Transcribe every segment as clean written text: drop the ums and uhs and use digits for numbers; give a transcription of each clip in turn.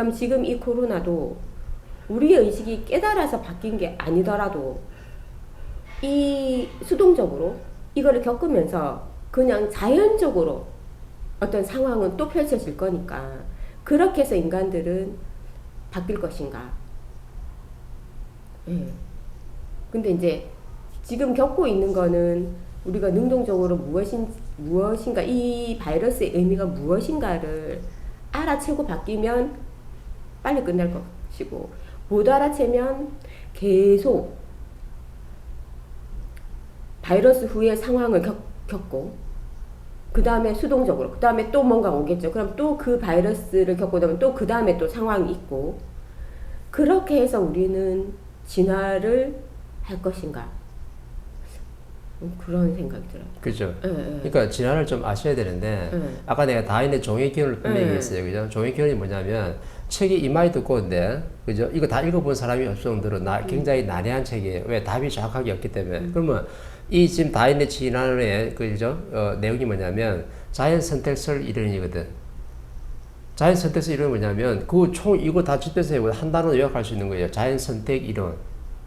그럼 지금 이 코로나도 우리의 의식이 깨달아서 바뀐 게 아니더라도 이 수동적으로 이거를 겪으면서 그냥 자연적으로 어떤 상황은 또 펼쳐질 거니까 그렇게 해서 인간들은 바뀔 것인가. 예. 근데 이제 지금 겪고 있는 거는 우리가 능동적으로 무엇인가 이 바이러스의 의미가 무엇인가를 알아채고 바뀌면 빨리 끝날 것이고 못 알아채면 계속 바이러스 후의 상황을 겪고 그 다음에 수동적으로 그 다음에 또 뭔가 오겠죠. 그럼 또 그 바이러스를 겪고 나면 또 그 다음에 또 상황이 있고 그렇게 해서 우리는 진화를 할 것인가 그런 생각이 들어요. 그죠. 그러니까 진화를 좀 아셔야 되는데 아까 내가 다인의 종의 기원을 분명히 했어요. 그죠? 종의 기원이 뭐냐면 책이 이마에 두꺼운데 그죠? 이거 다 읽어본 사람이 없을 정도로 굉장히 난해한 책이에요. 왜? 답이 정확하게 없기 때문에. 그러면 이 지금 다인의 진화의 그죠? 내용이 뭐냐면 자연 선택설 이론이거든. 자연 선택설 이론이 뭐냐면 그 총 이거 다 집에서 한 단어로 요약할 수 있는 거예요. 자연 선택 이론.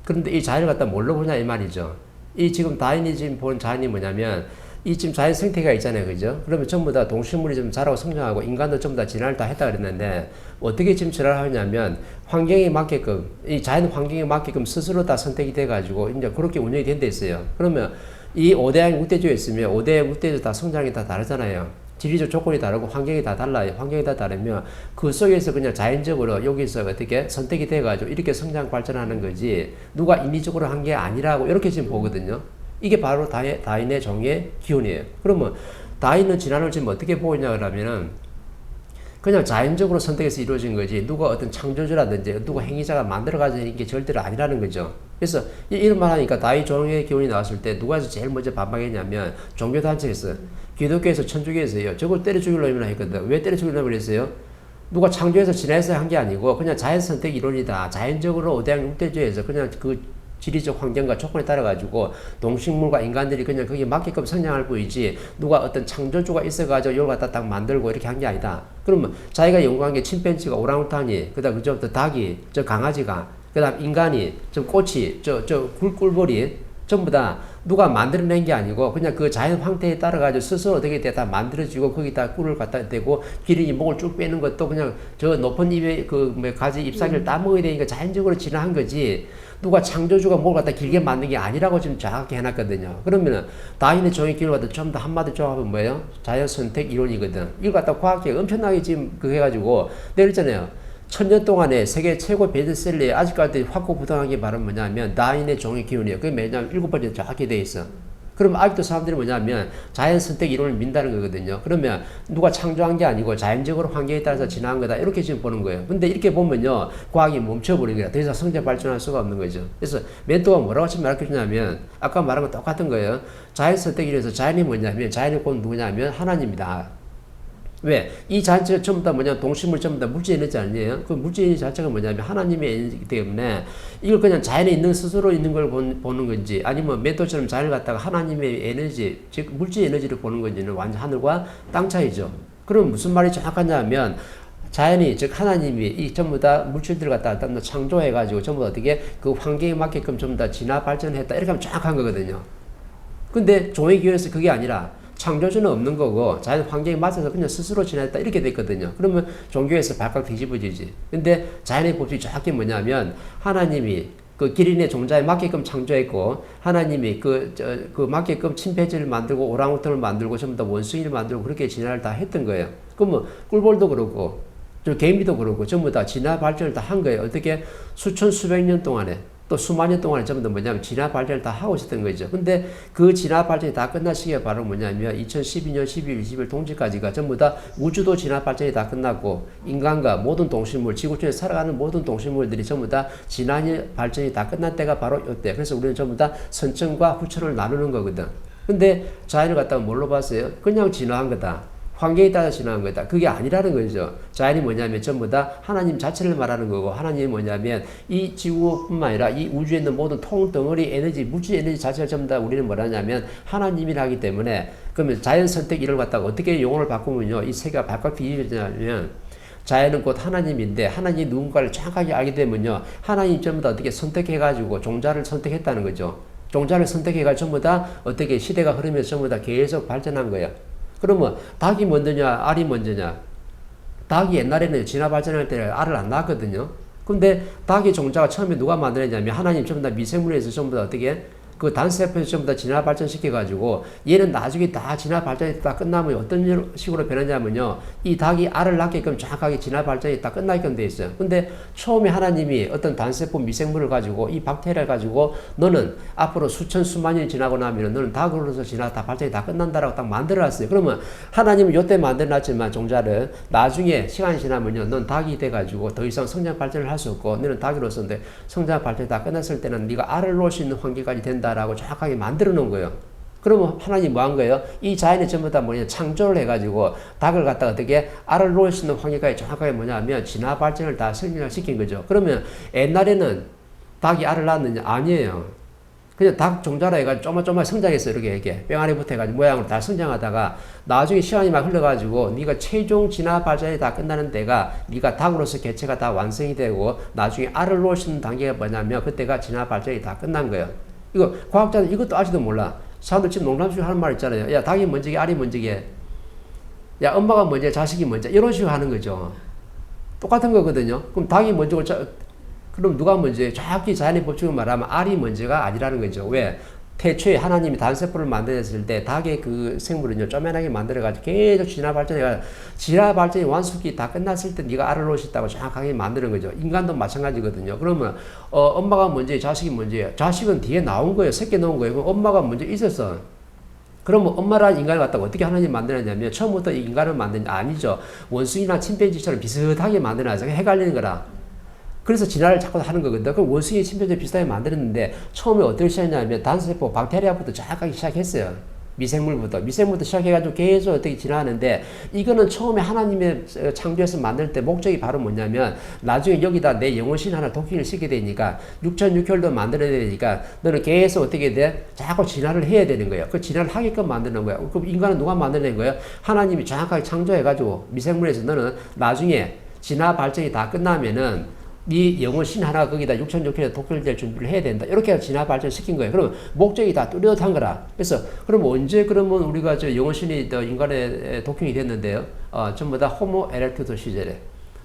그런데 이 자연을 갖다 뭘로 보냐 이 말이죠. 이 지금 다인이 지금 본 자연이 뭐냐면 이 지금 자연 생태계가 있잖아요. 그죠? 그러면 전부 다 동식물이 좀 자라고 성장하고 인간도 전부 다 진화를 다 했다 그랬는데 어떻게 지금 진화를 하냐면 환경에 맞게끔 이 자연 환경에 맞게끔 스스로 다 선택이 돼 가지고 이제 그렇게 운영이 된 데 있어요. 그러면 이 5대양 우대조에 있으면 5대 우대조 다 성장이 다 다르잖아요. 지리적 조건이 다르고 환경이 다 달라요. 환경이 다 다르면 그 속에서 그냥 자연적으로 여기서 어떻게 선택이 돼가지고 이렇게 성장 발전하는 거지 누가 인위적으로 한 게 아니라고 이렇게 지금 보거든요. 이게 바로 다인의 종의 기원이에요. 그러면 다인은 진화를 지금 어떻게 보이냐 그러면은 그냥 자연적으로 선택해서 이루어진 거지 누가 어떤 창조주라든지 누가 행위자가 만들어가지는 게 절대로 아니라는 거죠. 그래서 이런 말 하니까 다인 종의 기원이 나왔을 때 누가 제일 먼저 반박했냐면 종교단체에서 기독교에서 천주교에서요. 저걸 때려 죽이려면 했거든. 왜 때려 죽이려고 그랬어요? 누가 창조해서 진화해서 한 게 아니고 그냥 자연 선택 이론이다. 자연적으로 오대양 육대조에서 그냥 그 지리적 환경과 조건에 따라 가지고 동식물과 인간들이 그냥 거기에 맞게끔 성장할 뿐이지 누가 어떤 창조주가 있어가지고 이걸 갖다 딱 만들고 이렇게 한 게 아니다. 그러면 자기가 연구한 게 침팬지가 오랑우탄이 그다음 그저부터 닭이 저 강아지가 그다음 인간이 저 꼬치 저 꿀벌이 전부 다 누가 만들어낸 게 아니고 그냥 그 자연 황태에 따라 가지고 스스로 어떻게 돼 다 만들어지고 거기다 꿀을 갖다 대고 기린이 목을 쭉 빼는 것도 그냥 저 높은 잎에 그 뭐 가지 잎사귀를 따먹어야 되니까 자연적으로 진화한 거지 누가 창조주가 목을 갖다 길게 만든 게 아니라고 지금 정확히 해놨거든요. 그러면은 다인의 종의 기원을 갖다 좀 더 한마디 조합하면 뭐예요? 자연 선택 이론이거든. 이걸 갖다 과학계 엄청나게 지금 그 해가지고 내가 그랬잖아요. 1000년 동안에 세계 최고 베스트셀러에 아직까지 확고부동한 게 바로 뭐냐면 다인의 종의 기원이에요. 그게 뭐냐면 7번째 정확히 돼 있어. 그럼 아직도 사람들이 뭐냐면 자연 선택 이론을 민다는 거거든요. 그러면 누가 창조한 게 아니고 자연적으로 환경에 따라서 진화한 거다. 이렇게 지금 보는 거예요. 근데 이렇게 보면요. 과학이 멈춰버리는 거야. 더 이상 성장 발전할 수가 없는 거죠. 그래서 멘토가 뭐라고 지금 말해주냐면 아까 말한 건 똑같은 거예요. 자연 선택 이론에서 자연이 뭐냐면 자연의 곧 누구냐면 하나님이다. 왜? 이 자체가 전부 다 뭐냐 동식물 전부 다 물질 에너지 아니에요? 그 물질 에너지 자체가 뭐냐면 하나님의 에너지이기 때문에 이걸 그냥 자연에 있는 스스로 있는 걸 보는 건지 아니면 멘토처럼 자연을 갖다가 하나님의 에너지 즉 물질 에너지를 보는 건지는 완전 하늘과 땅 차이죠. 그럼 무슨 말이 정확하냐면 자연이 즉 하나님이 이 전부 다 물질들을 갖다가 창조해가지고 전부 다 어떻게 그 환경에 맞게끔 전부 다 진화 발전했다 이렇게 하면 정확한 거거든요. 근데 종의 기원에서 그게 아니라 창조주는 없는 거고 자연 환경에 맞춰서 그냥 스스로 진화했다 이렇게 됐거든요. 그러면 종교에서 발칵 뒤집어지지. 근데 자연의 법칙이 정확히 뭐냐면 하나님이 그 기린의 종자에 맞게끔 창조했고 하나님이 그 맞게끔 침팬지를 만들고 오랑우탄을 만들고 전부 다 원숭이를 만들고 그렇게 진화를 다 했던 거예요. 그러면 꿀벌도 그렇고 저 개미도 그렇고 전부 다 진화 발전을 다 한 거예요. 어떻게 수천 수백 년 동안에 또 수만 년 동안에 전부 다 뭐냐면 진화 발전을 다 하고 있었던 거죠. 근데 그 진화 발전이 다 끝날 시기가 바로 뭐냐면 2012년 12월 20일 동지까지가 전부 다 우주도 진화 발전이 다 끝났고 인간과 모든 동식물, 지구촌에 살아가는 모든 동식물들이 전부 다 진화 발전이 다 끝난 때가 바로 이때. 그래서 우리는 전부 다 선천과 후천을 나누는 거거든. 근데 자연을 갖다가 뭘로 봤어요? 그냥 진화한 거다. 환경에 따라 진화한 거다. 그게 아니라는 거죠. 자연이 뭐냐면 전부 다 하나님 자체를 말하는 거고 하나님이 뭐냐면 이 지구뿐만 아니라 이 우주에 있는 모든 통덩어리 에너지, 물질 에너지 자체를 전부 다 우리는 뭐라냐면 하나님이라 하기 때문에 그러면 자연 선택 이를 갖다가 어떻게 용어를 바꾸면요. 이 세계가 발칵 뒤집어지냐면 자연은 곧 하나님인데 하나님이 누군가를 정확하게 알게 되면요. 하나님 전부 다 어떻게 선택해가지고 종자를 선택했다는 거죠. 종자를 선택해가 전부 다 어떻게 시대가 흐르면서 전부 다 계속 발전한 거예요. 그러면 닭이 먼저냐 알이 먼저냐. 닭이 옛날에는 진화 발전할 때 알을 안 낳았거든요. 근데 닭의 종자가 처음에 누가 만들었냐면 하나님 전부 다 미생물에서 전부 다 어떻게 그 단세포에서 전부 다 진화 발전시켜가지고 얘는 나중에 다 진화 발전이 다 끝나면 어떤 식으로 변하냐면요. 이 닭이 알을 낳게끔 정확하게 진화 발전이 다 끝나게끔 돼 있어요. 근데 처음에 하나님이 어떤 단세포 미생물을 가지고 이 박테리아를 가지고 너는 앞으로 수천 수만 년이 지나고 나면 너는 닭으로서 진화 다 발전이 다 끝난다라고 딱 만들어놨어요. 그러면 하나님은 요때 만들어놨지만 종자를 나중에 시간이 지나면요. 넌 닭이 돼가지고 더 이상 성장 발전을 할 수 없고 너는 닭으로서 성장 발전이 다 끝났을 때는 네가 알을 놓을 수 있는 환경까지 된다. 라고 정확하게 만들어 놓은 거예요. 그러면 하나님 뭐 한 거예요? 이 자연이 전부 다 뭐냐 창조를 해가지고 닭을 갖다가 어떻게 알을 놓을 수 있는 환경까지 정확하게 뭐냐면 진화 발전을 다 시킨 거죠. 그러면 옛날에는 닭이 알을 낳았느냐? 아니에요. 그냥 닭 종자라 해가지고 조금만 성장했어요. 이렇게 뺑아리부터 해가지고 모양으로 다 성장하다가 나중에 시간이 막 흘러가지고 네가 최종 진화 발전이 다 끝나는 데가 네가 닭으로서 개체가 다 완성이 되고 나중에 알을 놓을 수 있는 단계가 뭐냐면 그때가 진화 발전이 다 끝난 거예요. 이거 과학자는 이것도 아직도 몰라. 사람들 지금 농담 중에 하는 말 있잖아요. 야 닭이 먼저게 알이 먼저게. 야 엄마가 먼저 자식이 먼저. 이런 식으로 하는 거죠. 똑같은 거거든요. 그럼 닭이 먼저고 그럼 누가 먼저예요? 정확히 자연의 법칙을 말하면 알이 먼저가 아니라는 거죠. 왜? 태초에 하나님이 단세포를 만들었을 때 닭의 그 생물은요 쪼매나게 만들어가지고 계속 진화 발전이 완숙이 다 끝났을 때 네가 알을 놓으셨다고 정확하게 만드는 거죠. 인간도 마찬가지거든요. 그러면 엄마가 먼저예요, 자식이 먼저예요. 자식은 뒤에 나온 거예요, 새끼 나온 거예요. 그럼 엄마가 먼저 있었어. 그러면 엄마라는 인간을 갖다가 어떻게 하나님 만들었냐면 처음부터 이 인간을 만든 아니죠. 원숭이나 침팬지처럼 비슷하게 만들어놔서 헷갈리는 거라. 그래서 진화를 자꾸 하는 거거든요. 그럼 원숭이 침팬지 비슷하게 만들었는데 처음에 어떻게 시작했냐면 단세포 박테리아부터 정확하게 시작했어요. 미생물부터 시작해가지고 계속 어떻게 진화하는데 이거는 처음에 하나님의 창조해서 만들 때 목적이 바로 뭐냐면 나중에 여기다 내 영혼신 하나 도킹을 시키게 되니까 6,600도 만들어야 되니까 너는 계속 어떻게 돼? 자꾸 진화를 해야 되는 거예요. 그 진화를 하게끔 만드는 거예요. 그럼 인간은 누가 만드는 거예요? 하나님이 정확하게 창조해가지고 미생물에서 너는 나중에 진화 발전이 다 끝나면은 네 영혼신 하나 거기다 6,600에 독결될 준비를 해야 된다. 이렇게 해서 진화 발전시킨 거예요. 그러면 목적이 다 뚜렷한 거라. 그래서 그럼 언제 그러면 우리가 저 영혼신이 인간의 독형이 됐는데요. 전부 다 호모 에렉투스 시절에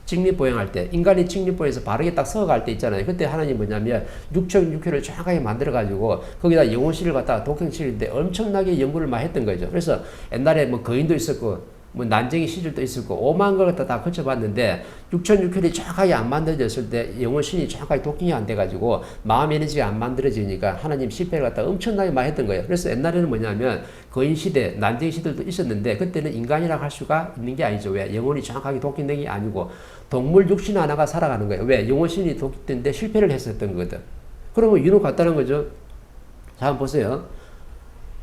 직립보행할 때 인간이 직립보행에서 바르게 딱 서갈 때 있잖아요. 그때 하나님 뭐냐면 6,600을 정확하게 만들어가지고 거기다 영혼신을 갖다가 독형시키는데 엄청나게 연구를 많이 했던 거죠. 그래서 옛날에 뭐 거인도 있었고 뭐 난쟁이 시절도 있었고 오만 걸 다 거쳐봤는데 6,600이 정확하게 안 만들어졌을 때 영혼신이 정확하게 도킹이 안 돼가지고 마음 에너지가 안 만들어지니까 하나님 실패를 갖다 엄청나게 많이 했던 거예요. 그래서 옛날에는 뭐냐면 거인 시대, 난쟁이 시대도 있었는데 그때는 인간이라고 할 수가 있는 게 아니죠. 왜? 영혼이 정확하게 도킹된 게 아니고 동물 육신 하나가 살아가는 거예요. 왜? 영혼신이 도킹된데 실패를 했었던 거거든. 그러면 이유는 같다는 거죠. 자, 한번 보세요.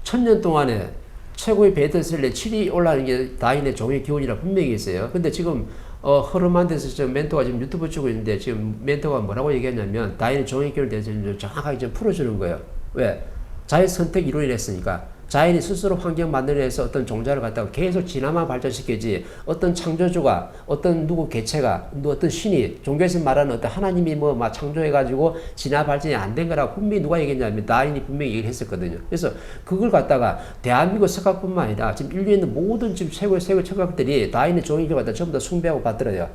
1,000년 동안에 최고의 베스트셀러 7위 올라가는 게 다윈의 종의 기운이라 분명히 있어요. 근데 지금 허름한 데서 지금 멘토가 지금 유튜브 찍고 있는데 지금 멘토가 뭐라고 얘기했냐면 다윈의 종의 기운에 대해서 정확하게 좀 풀어주는 거예요. 왜? 자연 선택 이론이 했으니까. 자연이 스스로 환경 만들어내서 어떤 종자를 갖다가 계속 진화만 발전시키지 어떤 창조주가 어떤 누구 개체가 어떤 신이 종교에서 말하는 어떤 하나님이 뭐 막 창조해가지고 진화 발전이 안 된 거라고 분명히 누가 얘기했냐면 다윈이 분명히 얘기를 했었거든요. 그래서 그걸 갖다가 대한민국 석학뿐만 아니라 지금 인류에 있는 모든 지금 최고의 석학들이 다윈의 종이를 갖다 전부 다 숭배하고 받들어요.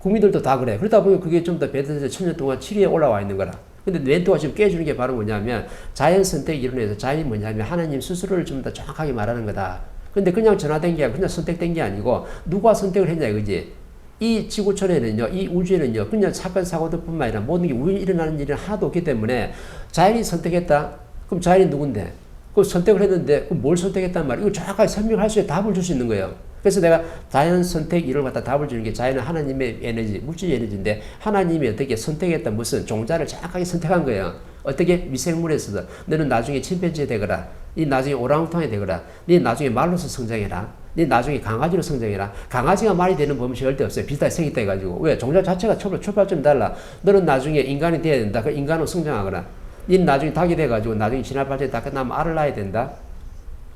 국민들도 다 그래. 그러다 보면 그게 좀 더 베드에서 1,000년 동안 7위에 올라와 있는 거라. 근데 멘토가 지금 깨주는 게 바로 뭐냐면 자연 선택 이론에서 자연이 뭐냐면 하나님 스스로를 좀 더 정확하게 말하는 거다. 근데 그냥 전화된 게 아니고 그냥 선택된 게 아니고 누가 선택을 했냐 이거지. 이 지구촌에는요, 이 우주에는요, 그냥 사건 사고들뿐만 아니라 모든 게 우연히 일어나는 일이 하나도 없기 때문에 자연이 선택했다. 그럼 자연이 누군데? 그 선택을 했는데 그럼 뭘 선택했단 말이야? 이거 정확하게 설명할 수 있는 답을 줄 수 있는 거예요. 그래서 내가 자연 선택 이론을 갖다 답을 주는 게 자연은 하나님의 에너지, 물질 에너지인데 하나님이 어떻게 선택했다 무슨 종자를 정확하게 선택한 거예요. 어떻게 미생물에서도 너는 나중에 침팬지 되거라. 네 나중에 오랑우탕이 되거라. 네 나중에 말로서 성장해라. 네 나중에 강아지로 성장해라. 강아지가 말이 되는 법은 절대 없어요. 비슷하게 생겼다 해가지고. 왜? 종자 자체가 출발점이 달라. 너는 나중에 인간이 돼야 된다. 그 인간으로 성장하거나. 네 나중에 닭이 돼가지고 나중에 진화 발전이 다 끝나면 알을 낳아야 된다.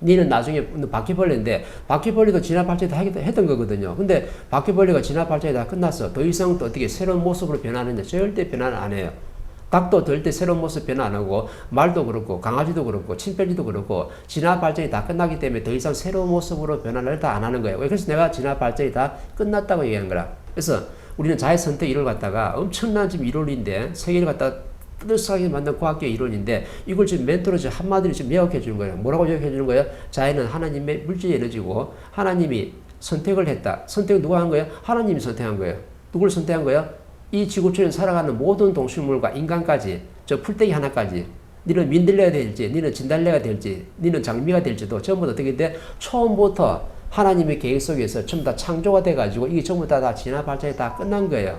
니는 나중에 바퀴벌레인데 바퀴벌레도 진화 발전이 다 했던 거거든요. 근데 바퀴벌레가 진화 발전이 다 끝났어. 더 이상 또 어떻게 새로운 모습으로 변하느냐? 절대 변화는 안 해요. 닭도 절대 새로운 모습 변화 안 하고 말도 그렇고 강아지도 그렇고 침팬지도 그렇고 진화 발전이 다 끝나기 때문에 더 이상 새로운 모습으로 변화를 다 안 하는 거예요. 그래서 내가 진화 발전이 다 끝났다고 얘기하는 거라. 그래서 우리는 자의 선택 이론을 갖다가 엄청난 지금 이론인데 세계를 갖다가 뜨뜻하게 만든 과학계 이론인데 이걸 지금 멘토로 지금 한마디로 지금 매혹해 주는 거예요. 뭐라고 매혹해 주는 거예요? 자연은 하나님의 물질 에너지고 하나님이 선택을 했다. 선택을 누가 한 거예요? 하나님이 선택한 거예요. 누굴 선택한 거예요? 이 지구촌에 살아가는 모든 동식물과 인간까지 저 풀떼기 하나까지 니는 민들레가 될지 니는 진달래가 될지 니는 장미가 될지도 전부 다 어떻게 돼? 처음부터 하나님의 계획 속에서 전부 다 창조가 돼가지고 이게 전부 다 진화 발전이 다 끝난 거예요.